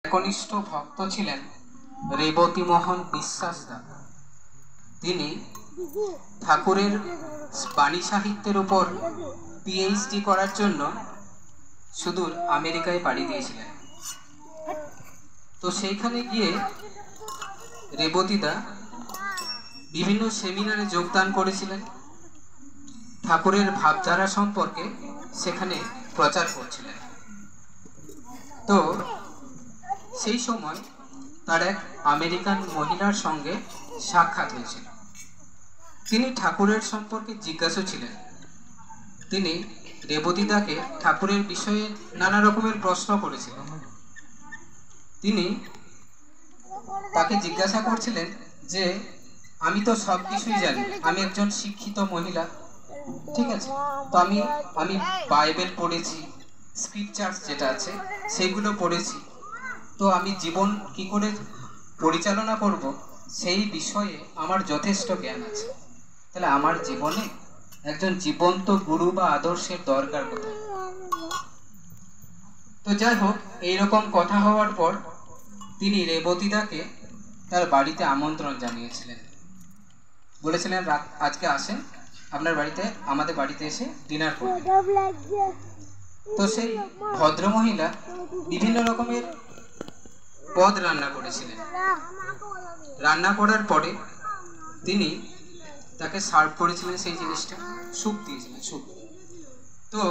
একনিষ্ঠ ভক্ত ছিলেন রেবতী মোহন বিশ্বাস দা। তিনি ঠাকুরের বাণী সাহিত্যের উপর পিএইচডি করার জন্য সুদূর আমেরিকায় পাড়ি দিয়েছিলেন। তো সেইখানে গিয়ে রেবতী দা বিভিন্ন সেমিনারে যোগদান করেছিলেন, ঠাকুরের ভাবধারা সম্পর্কে সেখানে প্রচার করছিলেন। তো সেই সময় তার এক আমেরিকান মহিলার সঙ্গে সাক্ষাৎ হয়েছিল। তিনি ঠাকুরের সম্পর্কে জিজ্ঞাসা ছিলেন। তিনি রেবতী দাকে ঠাকুরের বিষয়ে নানা রকমের প্রশ্ন করেছিলেন। তিনি তাকে জিজ্ঞাসা করছিলেন যে আমি তো সব কিছুই জানি, আমি একজন শিক্ষিত মহিলা, ঠিক আছে, তো আমি বাইবেল পড়েছি, স্ক্রিপচার্স যেটা আছে সেগুলো পড়েছি, তো আমি জীবন কি করে পরিচালনা করব সেই বিষয়ে আমার যথেষ্ট জ্ঞান আছে। তাহলে আমার জীবনে একজন জীবন্ত গুরু বা আদর্শের দরকার কোথায়? তো যাই হোক, এইরকম কথা হওয়ার পর তিনি রেবতী দাকে তার বাড়িতে আমন্ত্রণ জানিয়েছিলেন। বলেছিলেন আজকে আসেন আপনার বাড়িতে, আমাদের বাড়িতে এসে ডিনার করবেন। তো সেই ভদ্রমহিলা বিভিন্ন রকমের পদ রান্না করেছিলেন। রান্না করার পরে তিনি তাকে সার্ভ করেছিলেন সেই জিনিসটা, স্যুপ দিয়েছিলেন, স্যুপ। তো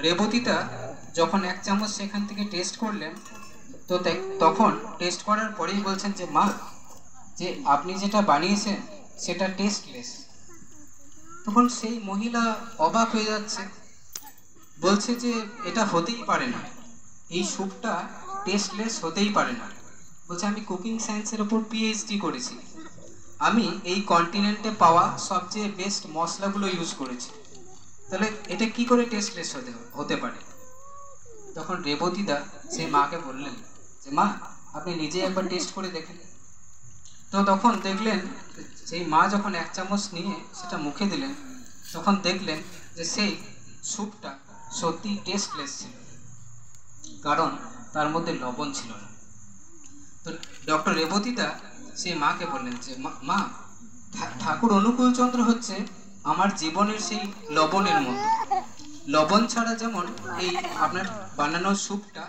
রেবতীটা যখন এক চামচ সেখান থেকে টেস্ট করলেন, তো তখন টেস্ট করার পরেই বলছেন যে মা, যে আপনি যেটা বানিয়েছেন সেটা টেস্টলেস। তখন সেই মহিলা অবাক হয়ে যাচ্ছে, বলছে যে এটা হতেই পারে না, এই স্যুপটা টেস্টলেস হতেই পারে না। বলছে আমি কুকিং সায়েন্সের উপর পিএইচডি করেছি, আমি এই কন্টিনেন্টে পাওয়া সবচেয়ে বেস্ট মশলাগুলো ইউজ করেছি, তাহলে এটা কি করে টেস্টলেস হতে পারে? তখন রেবতী দা সেই মাকে বললেন যে মা, আপনি নিজে একবার টেস্ট করে দেখেন। তো তখন দেখলেন সেই মা যখন এক চামচ নিয়ে সেটা মুখে দিলেন, তখন দেখলেন যে সেই স্যুপটা সত্যি টেস্টলেস ছিল, কারণ তার মধ্যে লবণ ছিল না। তো ডক্টর রেবতী দা সেই মাকে বললেন যে মা, ঠাকুর অনুকূলচন্দ্র হচ্ছে আমার জীবনের সেই লবণের মতো। লবণ ছাড়া যেমন এই আপনার বানানো স্যুপটা,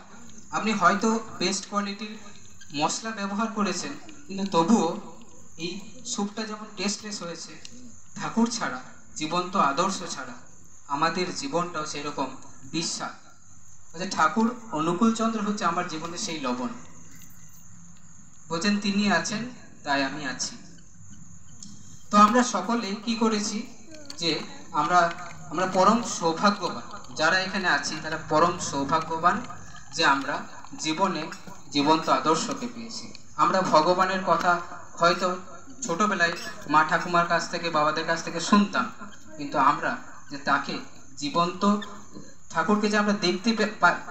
আপনি হয়তো বেস্ট কোয়ালিটির মশলা ব্যবহার করেছেন, কিন্তু তবুও এই স্যুপটা যেমন টেস্টলেস হয়েছে, ঠাকুর ছাড়া, জীবন্ত আদর্শ ছাড়া আমাদের জীবনটাও সেরকম বিস্বাদ। ঠাকুর অনুকূলচন্দ্র হচ্ছে আমার জীবনের সেই লবণ। বলছেন তিনি আছেন তাই আমি আছি। তো আমরা সকলে কি করেছি যে আমরা পরম সৌভাগ্যবান, যারা এখানে আছি তারা পরম সৌভাগ্যবান যে আমরা জীবনে জীবন্ত আদর্শকে পেয়েছি। আমরা ভগবানের কথা হয়তো ছোটবেলায় মা ঠাকুমার কাছ থেকে, বাবাদের কাছ থেকে শুনতাম, কিন্তু আমরা যে তাকে জীবন্ত ঠাকুরকে যে আমরা দেখতে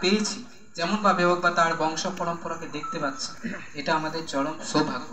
পেয়েছি, যেমন ভাবে হোক বা তার বংশ পরম্পরাকে দেখতে পাচ্ছি, এটা আমাদের চরম সৌভাগ্য।